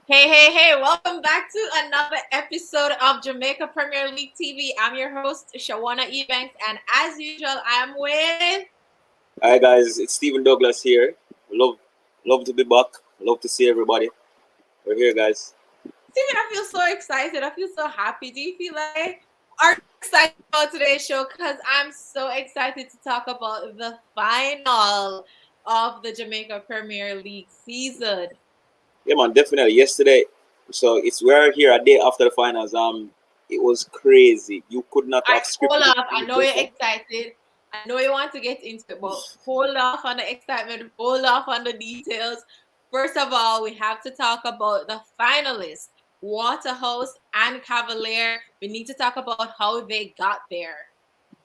Hey, welcome back to another episode of Jamaica Premier League TV. I'm your host, Shawana Ebanks, and as usual, I'm with... Hi guys, it's Stephen Douglas here. Love to be back. Love to see everybody. We're here, guys. Stephen, I feel so excited. I feel so happy. Do you feel like are excited about today's show? Because I'm so excited to talk about the final of the Jamaica Premier League season. Yeah, man, definitely. Yesterday, so we're here a day after the finals. It was crazy. You could not All have right, hold scripted it off. I any know you're better. excited. I know you want to get into it, but hold off on the excitement. Hold off on the details. First of all, we have to talk about the finalists, Waterhouse and Cavalier. We need to talk about how they got there.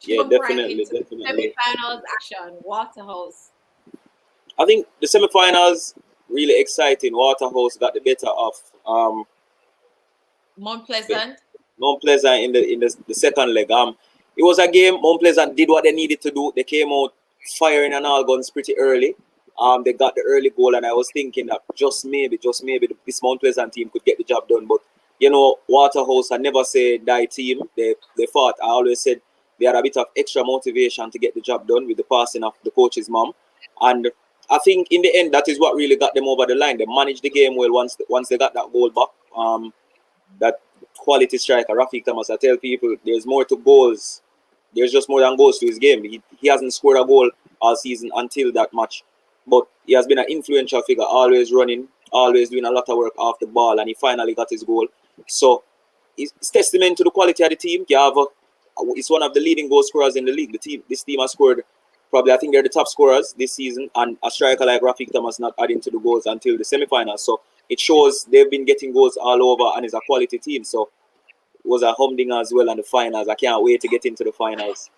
Yeah, Jump right definitely, into definitely. semifinals action. Waterhouse. I think the semifinals really exciting. Waterhouse got the better of Mount Pleasant. Mount Pleasant in the second leg. It was a game. Mount Pleasant did what they needed to do. They came out firing on all guns pretty early. They got the early goal, and I was thinking that just maybe, this Mount Pleasant team could get the job done. But Waterhouse, I never say die team. They fought. I always said they had a bit of extra motivation to get the job done with the passing of the coach's mom, and I think in the end that is what really got them over the line. They managed the game well once they got that goal back. That quality striker, Rafiq Thomas, I tell people there's more to goals. There's just more than goals to his game. He hasn't scored a goal all season until that match. But he has been an influential figure, always running, always doing a lot of work off the ball, and he finally got his goal. So it's testament to the quality of the team. It's one of the leading goal scorers in the league. This team has scored probably, I think they're the top scorers this season, and a striker like Rafiq Thomas not adding to the goals until the semi-finals. So it shows they've been getting goals all over, and it's a quality team. So it was a humdinger as well in the finals. I can't wait to get into the finals.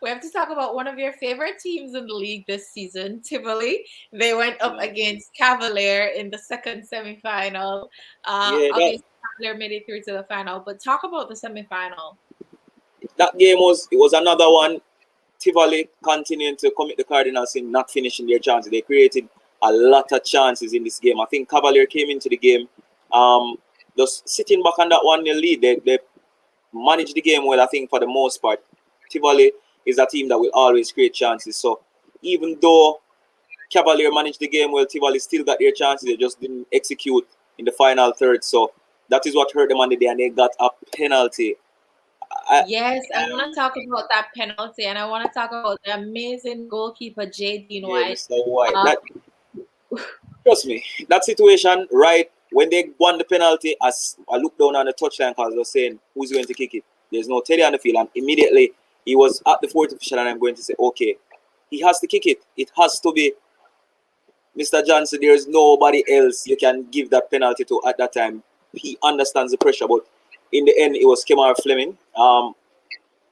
We have to talk about one of your favorite teams in the league this season, Tivoli. They went up against Cavalier in the second semifinal. Yeah, Obviously, Cavalier made it through to the final, but talk about the semifinal. that game was another one. Tivoli continuing to commit the Cardinals in not finishing their chances. They created a lot of chances in this game. I think Cavalier came into the game just sitting back on that 1-0 lead. They managed the game well, I think, for the most part. Tivoli is a team that will always create chances. So even though Cavalier managed the game well, Tivoli still got their chances. They just didn't execute in the final third. So that is what hurt them on the day, and they got a penalty. Yes, I want to talk about that penalty, and I want to talk about the amazing goalkeeper, J.D. Yeah, White. Mr. White. Trust me, that situation, right, when they won the penalty, as I looked down on the touchline because I was saying, who's going to kick it? There's no Teddy on the field. And immediately, he was at the fourth official, and I'm going to say, okay, he has to kick it. It has to be Mr. Johnson. There's nobody else you can give that penalty to at that time. He understands the pressure, but in the end, it was Kemar Fleming.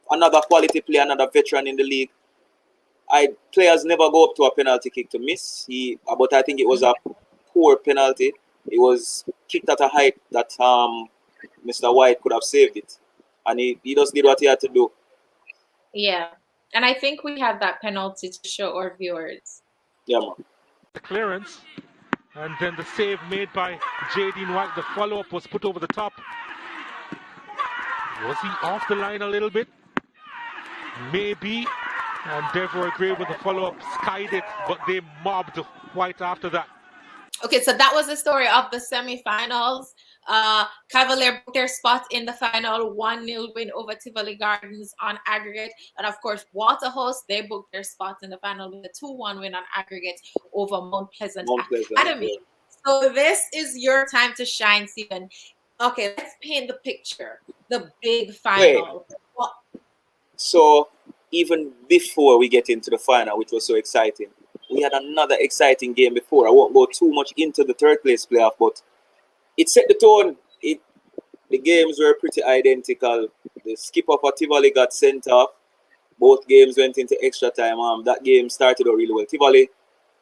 Another quality player, another veteran in the league. Players never go up to a penalty kick to miss. But I think it was a poor penalty. It was kicked at a height that Mr. White could have saved it, and he just did what he had to do. Yeah, and I think we have that penalty to show our viewers. Yeah, man. The clearance, and then the save made by J.D. White. The follow-up was put over the top. Was he off the line a little bit? Maybe. And Deborah Gray with the follow-up skied it, but they mobbed White after that. Okay, so that was the story of the semifinals. Cavalier booked their spot in the final 1-0 win over Tivoli Gardens on aggregate. And of course, Waterhouse, they booked their spot in the final with a 2-1 win on aggregate over Mount Pleasant Academy. Yeah. So this is your time to shine, Stephen. Okay, let's paint the picture. The big final. So even before we get into the final, which was so exciting, we had another exciting game before. I won't go too much into the third place playoff, but it set the tone. The games were pretty identical. The skipper for Tivoli got sent off. Both games went into extra time. That game started out really well. Tivoli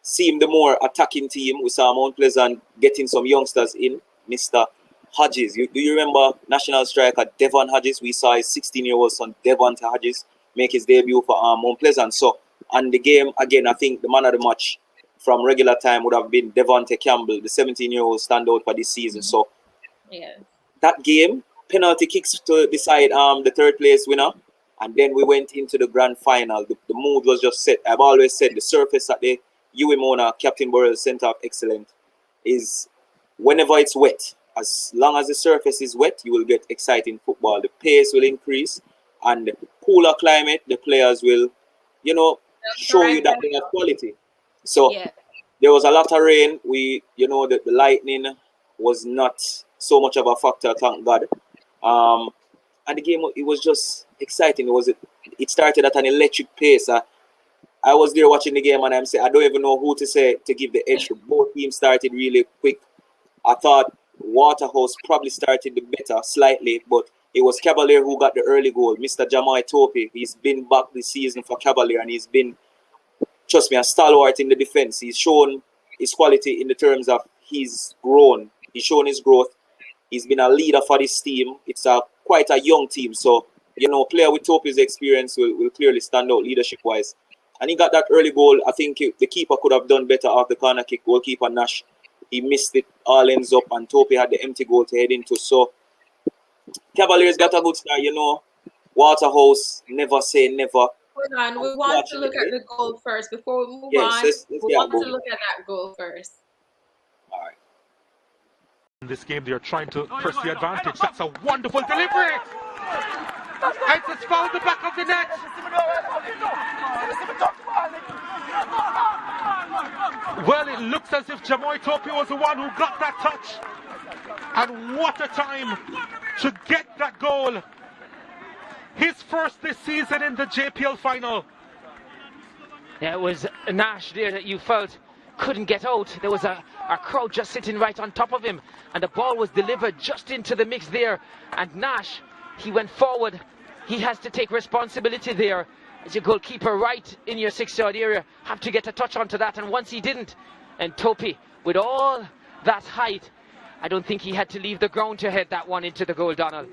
seemed the more attacking team. We saw Mount Pleasant getting some youngsters in. Mr. Hodges. Do you remember national striker Devon Hodges? We saw his 16-year-old son Devon Hodges make his debut for Mount Pleasant. So, and the game, again, I think the man of the match from regular time would have been Devontae Campbell, the 17-year-old standout for this season. So that game, penalty kicks to decide the third place winner. And then we went into the grand final. The mood was just set. I've always said the surface at the UMONA Captain Burrell Center of Excellence is whenever it's wet. As long as the surface is wet, you will get exciting football. The pace will increase, and the cooler climate, the players will, show you that they have quality. So there was a lot of rain. The lightning was not so much of a factor, thank God. And the game, it was just exciting. It started at an electric pace. I was there watching the game, and I'm saying I don't even know who to say to give the edge. Both teams started really quick. I thought Waterhouse probably started the better slightly, but it was Cavalier who got the early goal. Mr. Jamal Tope, he's been back this season for Cavalier, and he's been, trust me, a stalwart in the defense. He's shown his quality in the terms of he's grown. He's shown his growth. He's been a leader for this team. It's quite a young team, so player with Tope's experience will clearly stand out leadership-wise. And he got that early goal. I think the keeper could have done better off the corner kick. Goalkeeper Nash, he missed it. All ends up, and Tope had the empty goal to head into. So Cavaliers got a good start. Waterhouse, never say never. Hold on, we want to look at the goal first before we move on. We want to look at that goal first. All right. In this game, they're trying to press the advantage. That's a wonderful delivery. And it's fouled the back of the net. Well, it looks as if Jamoy Tope was the one who got that touch. And what a time to get that goal. His first this season in the JPL final. Yeah, it was Nash there that you felt couldn't get out. There was a crowd just sitting right on top of him, and the ball was delivered just into the mix there. And Nash, he went forward. He has to take responsibility there as your goalkeeper right in your 6-yard area. Have to get a touch onto that, and once he didn't, and Tope, with all that height, I don't think he had to leave the ground to head that one into the goal, Donald.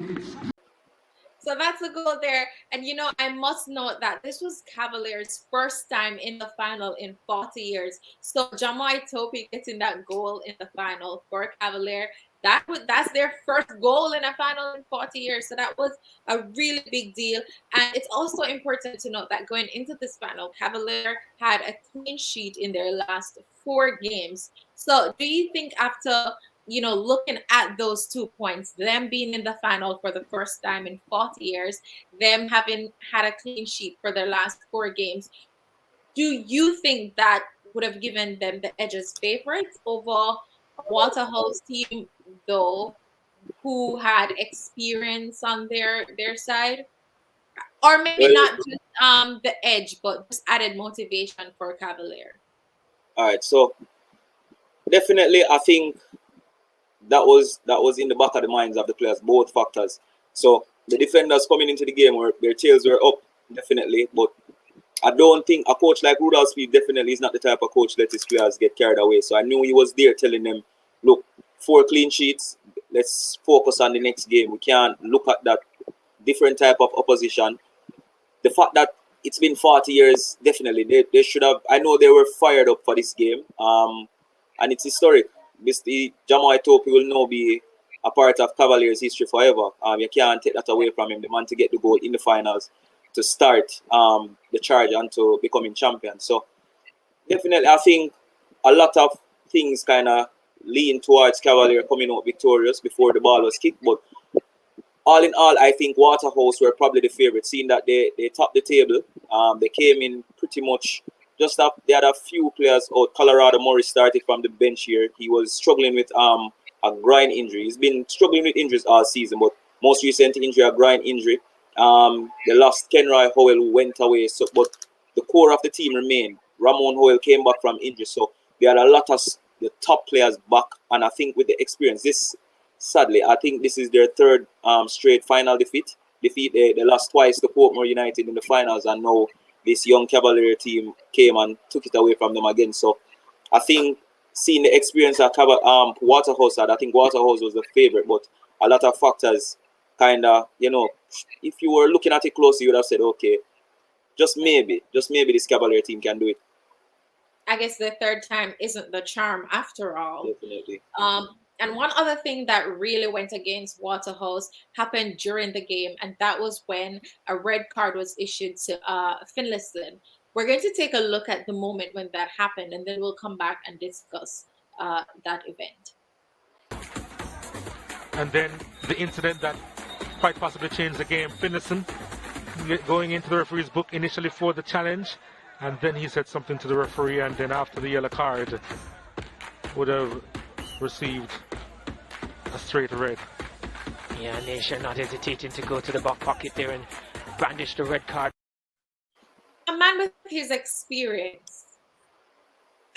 So that's the goal there. And, I must note that this was Cavaliers' first time in the final in 40 years. So Jamoy Tope getting that goal in the final for Cavalier, that's their first goal in a final in 40 years. So that was a really big deal. And it's also important to note that going into this final, Cavalier had a clean sheet in their last 4 games. So do you think after looking at those 2 points, them being in the final for the first time in 40 years, them having had a clean sheet for their last 4 games, do you think that would have given them the edge as favorites over Waterhouse team, though, who had experience on their side? Or maybe not just the edge, but just added motivation for Cavalier? All right, so definitely I think that was in the back of the minds of the players, both factors. So the defenders coming into the game, their tails were up, definitely. But I don't think a coach like Rudolph Speed definitely is not the type of coach that his players get carried away. So I knew he was there telling them, look, 4 clean sheets, let's focus on the next game. We can't look at that different type of opposition. The fact that it's been 40 years, definitely, they should have, I know they were fired up for this game. And it's historic. Mr. Jamoy Tope will now be a part of Cavaliers' history forever. You can't take that away from him. The man to get the goal in the finals to start the charge onto becoming champion. So definitely, I think a lot of things kind of lean towards Cavalier coming out victorious before the ball was kicked. But all in all, I think Waterhouse were probably the favorite, seeing that they topped the table. They came in pretty much. They had a few players out. Colorado Morris started from the bench here. He was struggling with a groin injury. He's been struggling with injuries all season, but most recent injury, a groin injury. They lost Kenroy Howell, who went away. So, but the core of the team remained. Ramon Howell came back from injury. So they had a lot of the top players back. And I think with the experience, sadly, I think this is their 3rd straight final defeat. They lost twice to Portmore United in the finals, and now this young Cavalier team came and took it away from them again. So I think seeing the experience that Waterhouse had, I think Waterhouse was the favorite, but a lot of factors kind of, if you were looking at it closely, you would have said, okay, just maybe this Cavalier team can do it. I guess the third time isn't the charm after all. Definitely. And one other thing that really went against Waterhouse happened during the game, and that was when a red card was issued to Finlayson. We're going to take a look at the moment when that happened, and then we'll come back and discuss that event. And then the incident that quite possibly changed the game. Finlayson going into the referee's book initially for the challenge, and then he said something to the referee, and then after the yellow card would have received a straight red. Yeah, Nation not hesitating to go to the back pocket there and brandish the red card. A man with his experience,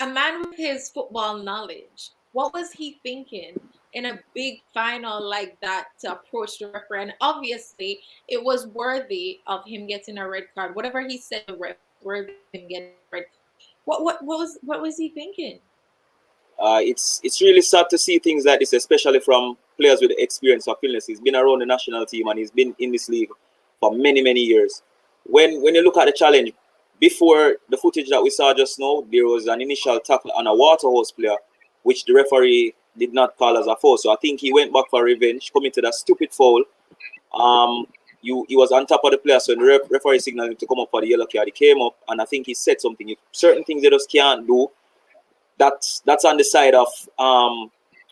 a man with his football knowledge, what was he thinking in a big final like that to approach the referee? And obviously, it was worthy of him getting a red card. Whatever he said, the ref worthy of him getting a red card. What was he thinking? It's really sad to see things like this, especially from players with experience of illness. He's been around the national team and he's been in this league for many years. When you look at the challenge, before the footage that we saw just now, there was an initial tackle on a Waterhouse player, which the referee did not call as a foul. So I think he went back for revenge, committed a stupid foul. He was on top of the player, so the referee signaled him to come up for the yellow card. He came up, and I think he said something. Certain things they just can't do. That's on the side of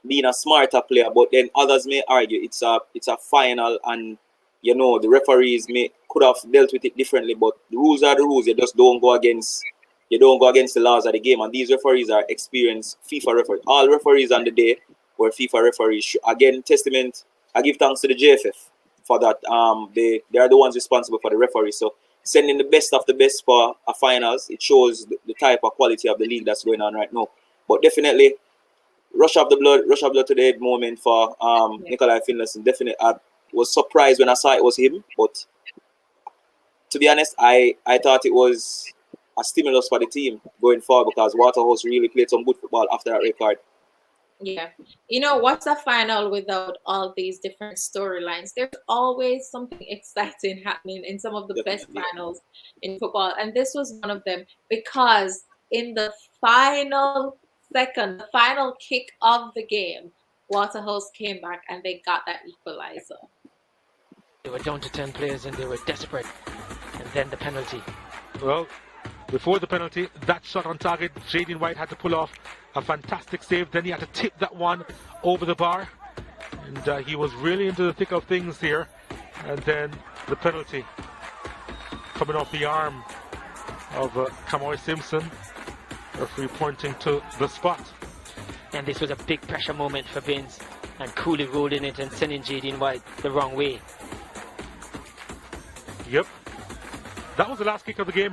being a smarter player, but then others may argue it's a final, and the referees could have dealt with it differently. But the rules are the rules. You just don't go against the laws of the game. And these referees are experienced FIFA referees. All referees on the day were FIFA referees. Again, testament. I give thanks to the JFF for that. They are the ones responsible for the referees. So sending the best of the best for a finals, it shows the type of quality of the league that's going on right now. But definitely, rush of the blood to the head moment for Nikolai Finlayson. Definitely, I was surprised when I saw it was him. But to be honest, I thought it was a stimulus for the team going forward, because Waterhouse really played some good football after that red card. Yeah. What's a final without all these different storylines? There's always something exciting happening in some of the best finals in football. And this was one of them, because in the final second, the final kick of the game, Waterhouse came back and they got that equalizer. They were down to 10 players and they were desperate. And then the penalty. Well, before the penalty, that shot on target, Jaden White had to pull off a fantastic save. Then he had to tip that one over the bar. And he was really into the thick of things here. And then the penalty coming off the arm of Kamoy Simpson. Referee pointing to the spot. And this was a big pressure moment for Vince. And coolly rolling it and sending Jaden White the wrong way. Yep. That was the last kick of the game,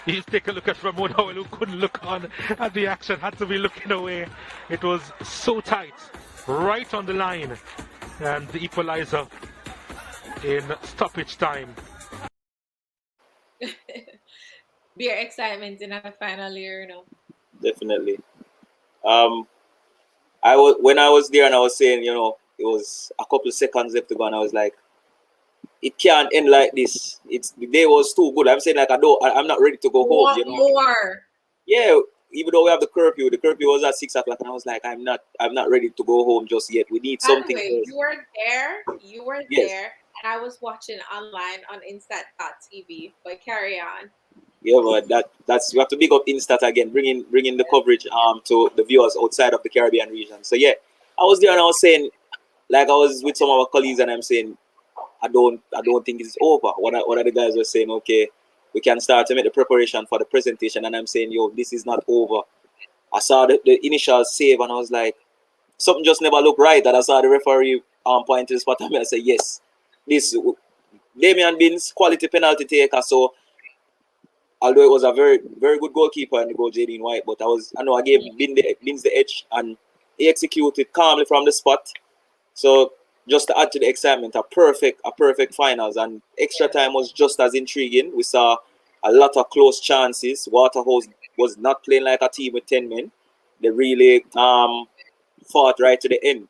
You take a look at Ramon Howell, who couldn't look on at the action, had to be looking away. It was so tight, right on the line. And the equalizer in stoppage time. Beer excitement in a final year, Definitely. When I was there and I was saying, it was a couple of seconds left to go, and I was like, it can't end like this. The day was too good. I'm saying, like, I'm not ready to go home. More. Yeah, even though we have the curfew was at 6 o'clock, and I was like, I'm not ready to go home just yet. We need something. You were Yes. there, and I was watching online on Instat.tv. But carry on. Yeah, but that's you have to big up Instat again, bringing the coverage to the viewers outside of the Caribbean region. So yeah, I was there and I was saying, like, I was with some of our colleagues, and I'm saying, I don't think it's over. One of the guys was saying, okay, we can start to make the preparation for the presentation, and I'm saying, this is not over. I saw the initial save, and I was like, something just never looked right. And I saw the referee point to the spot, and I said, yes, this Damian Binns, quality penalty taker. So although it was a very very good goalkeeper in the goal, Jaden White, but I gave Binns the edge, and he executed calmly from the spot. So just to add to the excitement, a perfect finals, and extra time was just as intriguing. We saw a lot of close chances. Waterhouse was not playing like a team with 10 men. They really fought right to the end.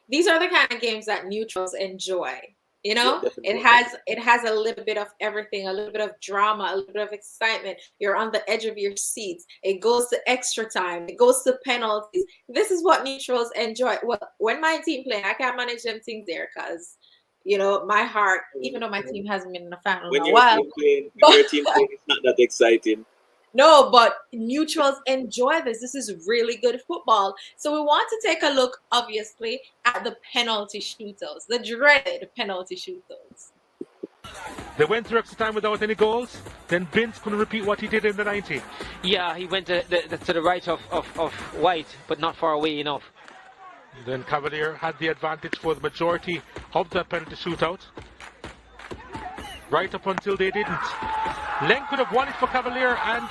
These are the kind of games that neutrals enjoy. You Yeah, know, definitely. it has a little bit of everything, a little bit of drama, a little bit of excitement. You're on the edge of your seats. It goes to extra time. It goes to penalties. This is what neutrals enjoy. Well, when my team play, I can't manage them things there because, you know, my heart, even though my team hasn't been in the final in When a your while, team playing, when but your team playing, it's not that exciting. no, but neutrals enjoy this. This is really good football. So we want to take a look, obviously, at the penalty shootouts, the dreaded penalty shootouts. They went through extra time without any goals. Then Vince couldn't repeat what he did in the 90. Yeah, he went to the right of White, but not far away enough. Then Cavalier had the advantage for the majority of the penalty shootout. Right up until they didn't. Len could have won it for Cavalier, and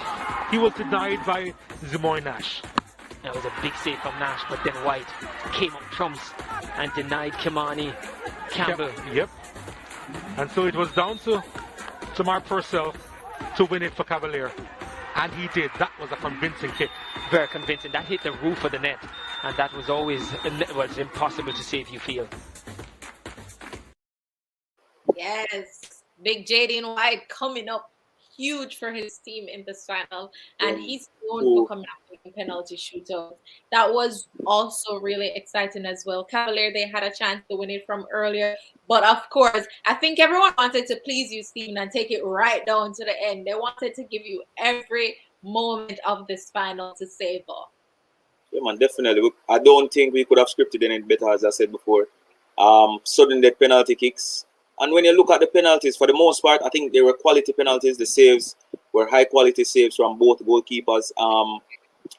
he was denied by Zimoy Nash. That was a big save from Nash, but then White came up trumps and denied Kimani Campbell. Yep. And so it was down to Jamar Purcell to win it for Cavalier. And he did. That was a convincing kick. Very convincing. That hit the roof of the net, and that was always, well, it's impossible to save, you feel. Yes, big Jaden White coming up huge for his team in this final, and he's known for coming up with penalty shootout. That was also really exciting as well. Cavalier, they had a chance to win it from earlier, but of course, I think everyone wanted to please you, Stephen, and take it right down to the end. They wanted to give you every moment of this final to savor. Yeah, man, definitely. I don't think we could have scripted any better, as I said before. Sudden death penalty kicks. And when you look at the penalties, for the most part, I think they were quality penalties. The saves were high quality saves from both goalkeepers.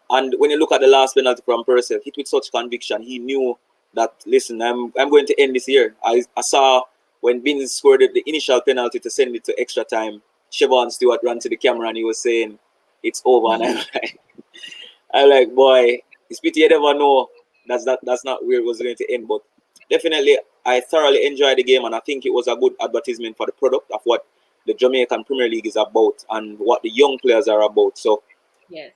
And when you look at the last penalty from Purcell, hit with such conviction, he knew that, listen, I'm going to end this here. I saw when Binns scored the initial penalty to send it to extra time, Siobhan Stewart ran to the camera and he was saying, it's over. And I'm like, boy, it's pity you never know that's not where it was going to end. But definitely, I thoroughly enjoyed the game, and I think it was a good advertisement for the product of what the Jamaican Premier League is about and what the young players are about. So, yes.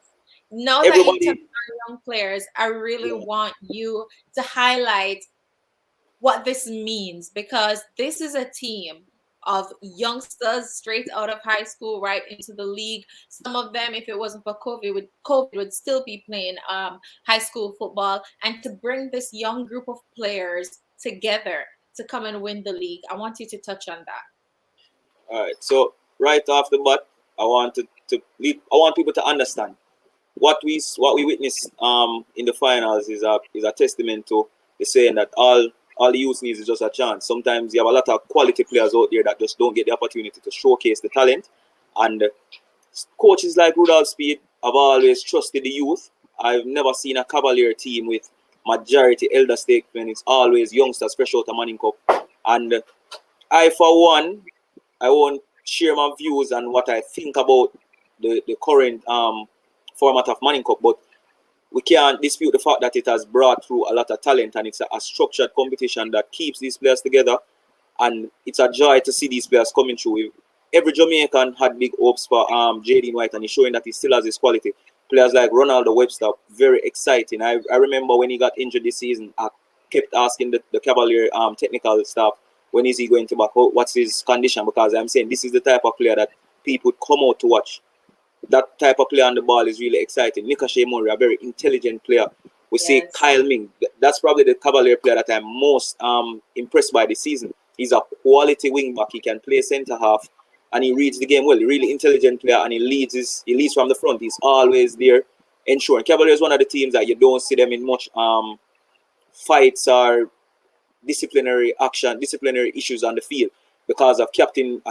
Now that you touched on young players, I really want you to highlight what this means, because this is a team of youngsters straight out of high school right into the league. Some of them, if it wasn't for COVID would still be playing high school football. And to bring this young group of players together to come and win the league, I want you to touch on that. All right. So right off the bat, I want people to understand what we witnessed in the finals is a testament to the saying that all the youth needs is just a chance. Sometimes you have a lot of quality players out there that just don't get the opportunity to showcase the talent. And coaches like Rudolph Speed have always trusted the youth. I've never seen a Cavalier team with majority elder statesmen. It's always youngsters fresh out of Manning Cup. And I, for one, I won't share my views on what I think about the current format of Manning Cup, but we can't dispute the fact that it has brought through a lot of talent, and it's a structured competition that keeps these players together, and it's a joy to see these players coming through. Every Jamaican had big hopes for Jaden White, and he's showing that he still has his quality. Players like Ronaldo Webster, very exciting. I remember when he got injured this season, I kept asking the Cavalier technical staff, when is he going to back out? What's his condition? Because I'm saying this is the type of player that people come out to watch. That type of player on the ball is really exciting. Ricochet Murray, a very intelligent player. We see Kyle Ming. That's probably the Cavalier player that I'm most impressed by this season. He's a quality wing back. He can play centre half, and he reads the game well. A really intelligent player, and he leads from the front. He's always there, ensuring. Cavalier is one of the teams that you don't see them in much fights or disciplinary issues on the field because of a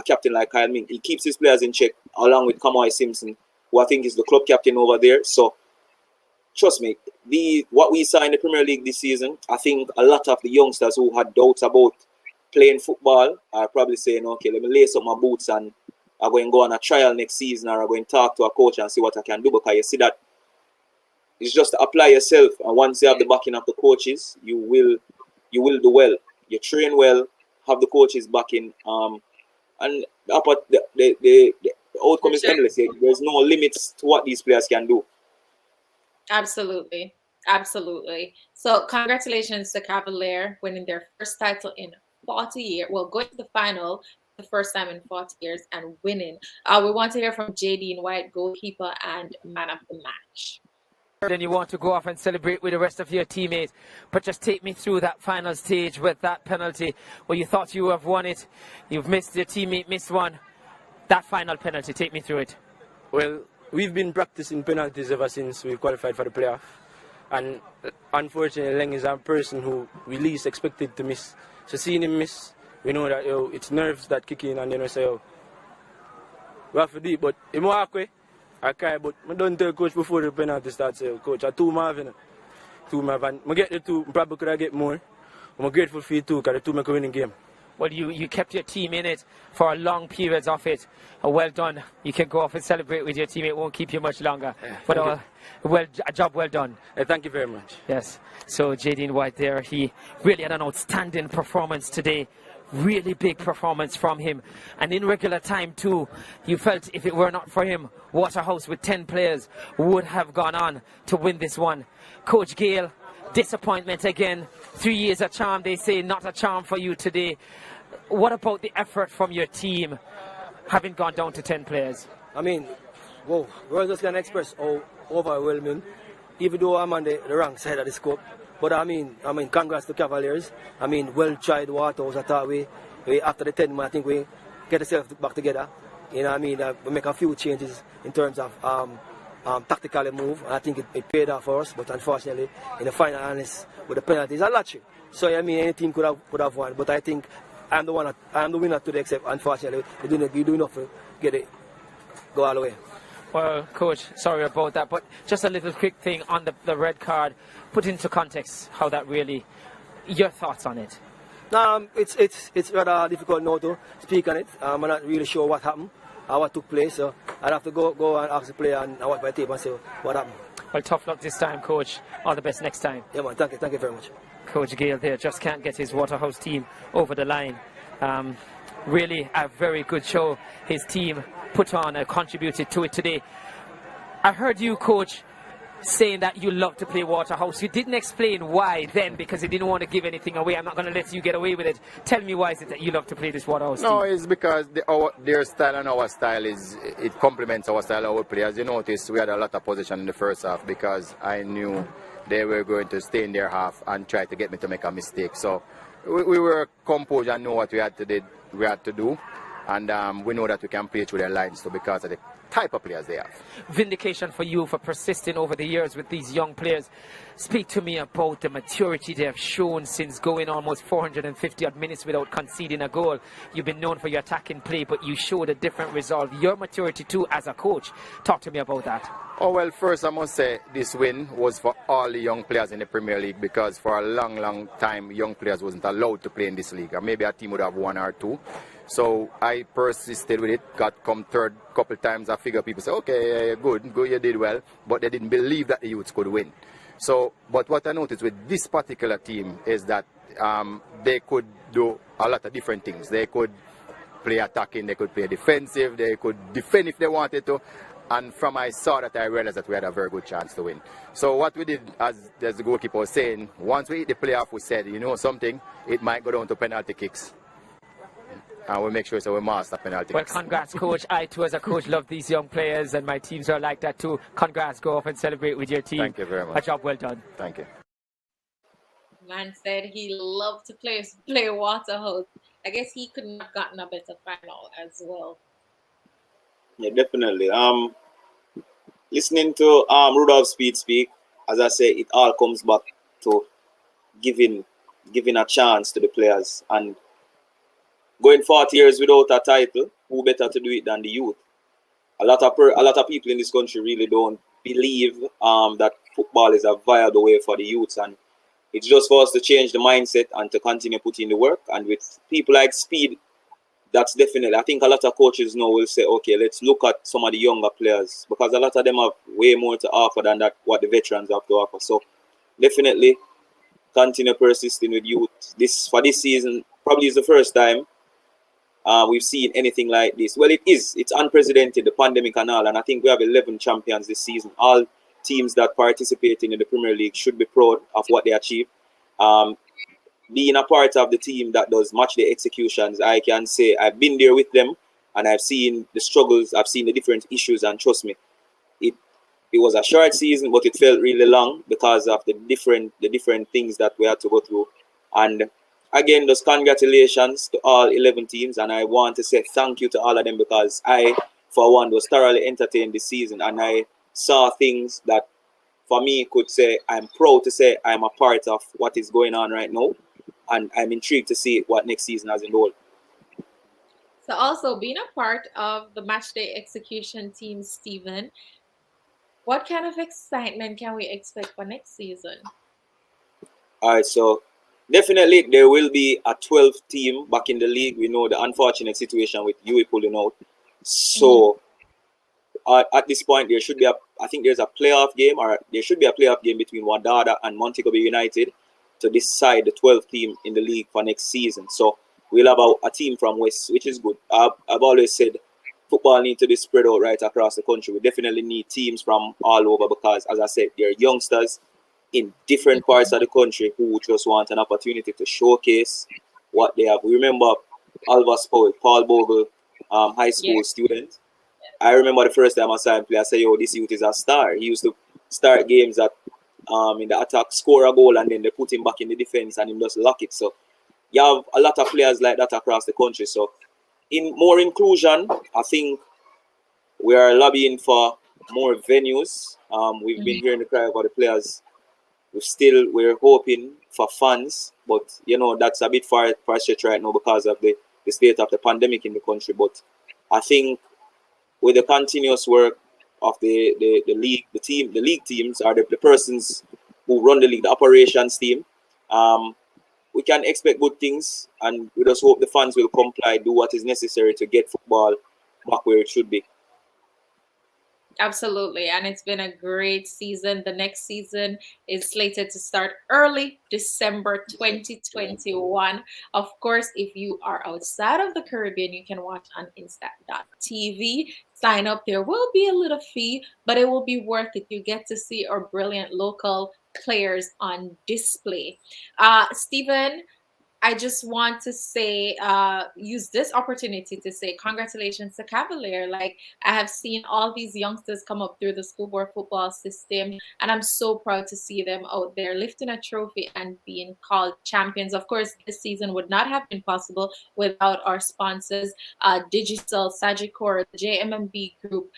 captain like Kyle Ming. He keeps his players in check along with Kamai Simpson, who I think is the club captain over there. So trust me, what we saw in the Premier League this season, I think a lot of the youngsters who had doubts about playing football are probably saying, okay, let me lace up my boots and I'm going to go on a trial next season, or I'm going to talk to a coach and see what I can do, because you see that it's just to apply yourself, and once you have the backing of the coaches, you will do well. You train well, have the coaches backing, and the outcome is endless. There's no limits to what these players can do. Absolutely. So congratulations to Cavalier winning their first title in 40 years, well, going to the final the first time in 40 years and winning. We want to hear from JD White, goalkeeper and man of the match. Then you want to go off and celebrate with the rest of your teammates, but just take me through that final stage with that penalty where you thought you have won it, you've missed, your teammate missed one. That final penalty, take me through it. Well, we've been practicing penalties ever since we qualified for the playoff, and unfortunately Leng is a person who we least expected to miss. So seeing him miss, we know that it's nerves that kick in, and then we say, we have to do it, but in walkway, I cry, but I don't tell coach before the penalty starts. Say, coach, I two more, and I get the two. Probably could I get more. I'm grateful for you too, because the two make a winning game. Well, you kept your team in it for a long periods of it. Well done. You can go off and celebrate with your team. It won't keep you much longer. Yeah, but a job well done. Thank you very much. Yes. So Jaden White there, he really had an outstanding performance today. Really big performance from him. And in regular time too, you felt if it were not for him, Waterhouse with 10 players would have gone on to win this one. Coach Gale, disappointment again. 3 years a charm, they say, not a charm for you today. What about the effort from your team having gone down to 10 players? I mean, whoa, we're just going to express how overwhelming, even though I'm on the wrong side of the scope. But I mean, congrats to Cavaliers. I mean, well tried Waterhouse. I thought we after the 10 man, I think we get ourselves back together. You know what I mean? We make a few changes in terms of tactical move. I think it paid off for us, but unfortunately, in the final analyst with the penalties, I lottery. So I mean, any team could have won, but I think I'm the winner today. Except unfortunately, we do enough to get it go all the way. Well, Coach, sorry about that, but just a little quick thing on the red card. Put into context how that really, your thoughts on it. It's rather difficult now to speak on it. I'm not really sure what happened, what took place. So I'd have to go and ask the player and watch my tape and see what happened. Well, tough luck this time, Coach. All the best next time. Yeah, man. Thank you very much. Coach Gale there just can't get his Waterhouse team over the line. Really a very good show his team put on and contributed to it today. I heard you, Coach, saying that you love to play Waterhouse. You didn't explain why then, because you didn't want to give anything away. I'm not going to let you get away with it. Tell me why is it that you love to play this Waterhouse team? No, it's because their style and our style it complements our style, our play. As you notice, we had a lot of possession in the first half because I knew they were going to stay in their half and try to get me to make a mistake. So we were composed and know what we had to do. And we know that we can play through their lines too because of the type of players they have. Vindication for you for persisting over the years with these young players. Speak to me about the maturity they have shown since going almost 450 odd minutes without conceding a goal. You've been known for your attacking play, but you showed a different resolve. Your maturity too as a coach. Talk to me about that. Oh, well, first I must say this win was for all the young players in the Premier League because for a long time young players wasn't allowed to play in this league. Or maybe a team would have one or two. So I persisted with it, got come third couple times. I figure people say, okay, good, you did well, but they didn't believe that the youths could win. So, but what I noticed with this particular team is that they could do a lot of different things. They could play attacking, they could play defensive, they could defend if they wanted to. And from I saw that, I realized that we had a very good chance to win. So what we did, as the goalkeeper was saying, once we hit the playoff, we said, you know something, it might go down to penalty kicks. And we'll make sure so we master penalty. Well, congrats, Coach. I, too, as a coach, love these young players, and my teams are like that, too. Congrats. Go off and celebrate with your team. Thank you very much. A job well done. Thank you. Man said he loved to play Waterhouse. I guess he couldn't have gotten a better final as well. Yeah, definitely. Listening to Rudolph speak, as I say, it all comes back to giving a chance to the players. And going 40 years without a title, who better to do it than the youth? A lot of people in this country really don't believe that football is a viable way for the youths, and it's just for us to change the mindset and to continue putting the work. And with people like Speed, that's definitely, I think a lot of coaches now will say, okay, let's look at some of the younger players, because a lot of them have way more to offer than that what the veterans have to offer. So definitely continue persisting with youth. This season probably is the first time we've seen anything like this. Well, it's unprecedented, the pandemic and all, and I think we have 11 champions this season. All teams that participating in the Premier League should be proud of what they achieved. being a part of the team that does match the executions, I can say I've been there with them and I've seen the struggles, I've seen the different issues, and trust me, it it was a short season, but it felt really long because of the different things that we had to go through. And again, just congratulations to all 11 teams, and I want to say thank you to all of them because I, for one, was thoroughly entertained this season, and I saw things that, for me, could say I'm proud to say I'm a part of what is going on right now, and I'm intrigued to see what next season has in store. So also being a part of the matchday execution team, Stephen, what kind of excitement can we expect for next season? All right, so definitely there will be a 12th team back in the league. We know the unfortunate situation with UE pulling out. Mhm. So at this point, there should be I think there's a playoff game, or there should be a playoff game between Wadada and Montego Bay United to decide the 12th team in the league for next season. So we'll have a team from West, which is good. I've always said football needs to be spread out right across the country. We definitely need teams from all over because, as I said, they're youngsters in different parts of the country who just want an opportunity to showcase what they have. We remember Alvas Paul Bogle, high Yeah. school student. I remember the first time I saw him play, I said, yo, this youth is a star. He used to start games at in the attack, score a goal, and then they put him back in the defense and him just lock it. So you have a lot of players like that across the country. So in more inclusion, I think we are lobbying for more venues. We've been Mhm. hearing the cry about the players. We're hoping for funds, but that's a bit far stretch right now because of the state of the pandemic in the country. But I think with the continuous work of the league, the league teams are the persons who run the league, the operations team. Um, we can expect good things, and we just hope the fans will comply, do what is necessary to get football back where it should be. Absolutely. And it's been a great season. The next season is slated to start early December 2021. Of course, if you are outside of the Caribbean, you can watch on Instat.tv. Sign up. There will be a little fee, but it will be worth it. You get to see our brilliant local players on display. Stephen, I just want to say, use this opportunity to say congratulations to Cavalier. Like, I have seen all these youngsters come up through the school board football system, and I'm so proud to see them out there lifting a trophy and being called champions. Of course, this season would not have been possible without our sponsors, Digicel, Sagicor, the JMMB Group,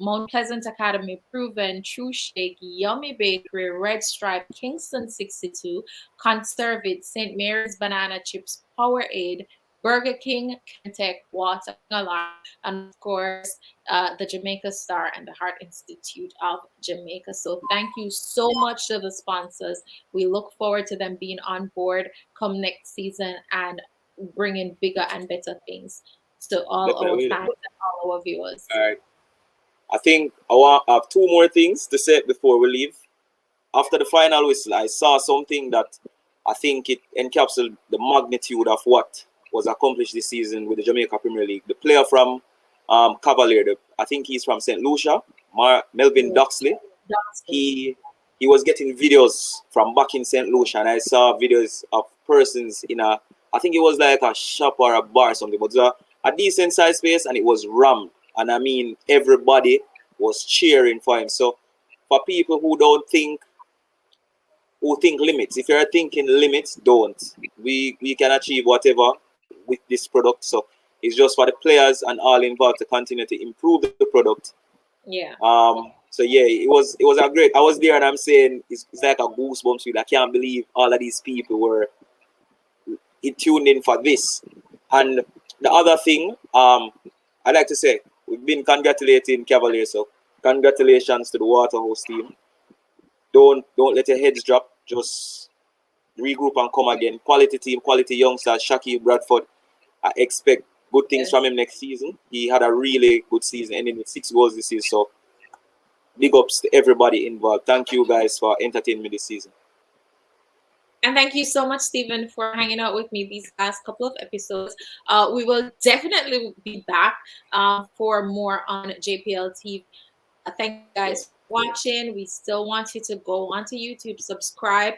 Mount Pleasant Academy, Proven, True Shake, Yummy Bakery, Red Stripe, Kingston 62, Conserve It, St. Mary's Banana Chips, Powerade, Burger King, Kentech, Water, Alarm, and of course, the Jamaica Star and the Heart Institute of Jamaica. So thank you so much to the sponsors. We look forward to them being on board come next season and bringing bigger and better things to all our Definitely. fans and all our viewers. All right. I think I have two more things to say before we leave. After the final whistle, I saw something that I think it encapsulated the magnitude of what was accomplished this season with the Jamaica Premier League. The player from Cavalier, I think he's from St. Lucia, Melvin Duxley. He he was getting videos from back in St. Lucia, and I saw videos of persons in I think it was like a shop or a bar or something, but it was a decent sized space, and it was rammed. And I mean, everybody was cheering for him. So for people who think limits. If you're thinking limits, don't. We can achieve whatever with this product. So it's just for the players and all involved to continue to improve the product. Yeah. So yeah, it was a great. I was there and I'm saying it's like a goosebumps feel. I can't believe all of these people were tuned in for this. And the other thing, I like to say we've been congratulating Cavaliers. So congratulations to the Waterhouse team. Don't let your heads drop. Just regroup and come again. Quality team, quality youngsters. Shaki Bradford. I expect good things Yes. from him next season. He had a really good season, ending with 6 goals this season. So big ups to everybody involved. Thank you guys for entertaining me this season. And thank you so much, Stephen, for hanging out with me these last couple of episodes. We will definitely be back for more on JPL TV. Thank you guys for watching, we still want you to go onto YouTube, subscribe,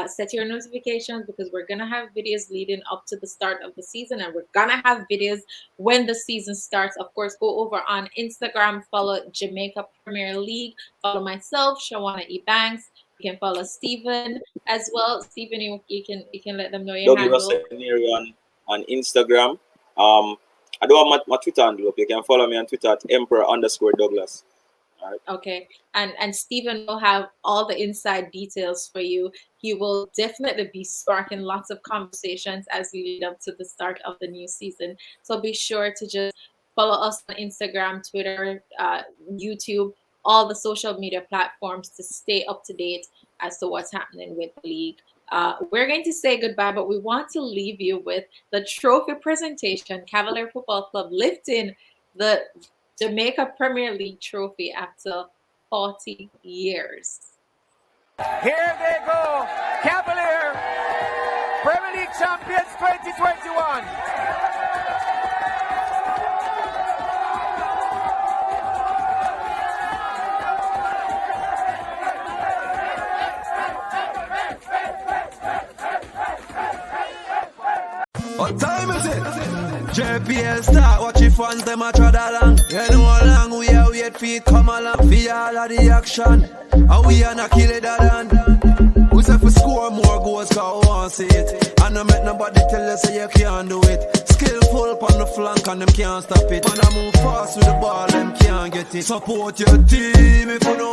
set your notifications, because we're gonna have videos leading up to the start of the season, and we're gonna have videos when the season starts. Of course, go over on Instagram, follow Jamaica Premier League, follow myself, Shawana Ebanks. You can follow Stephen as well. Stephen, you can let them know your handle. On Instagram. I don't have my Twitter handle up. You can follow me on Twitter at Emperor_Douglas. All right. Okay, and Stephen will have all the inside details for you. He will definitely be sparking lots of conversations as we lead up to the start of the new season. So be sure to just follow us on Instagram, Twitter, YouTube, all the social media platforms to stay up to date as to what's happening with the league. We're going to say goodbye, but we want to leave you with the trophy presentation. Cavalier Football Club lifting the Jamaica Premier League trophy after 40 years. Here they go, Cavalier Premier League champions 2021. What time is it? JPL start, watch your fans, them a trot along. You know how long we are wait for it come along. For all of the action, and we are not kill it done. We say for score more goals cause we want see it. And no make nobody tell you say you can't do it. Skillful on the flank and them can't stop it. Man I move fast with the ball, them can't get it. Support your team if you know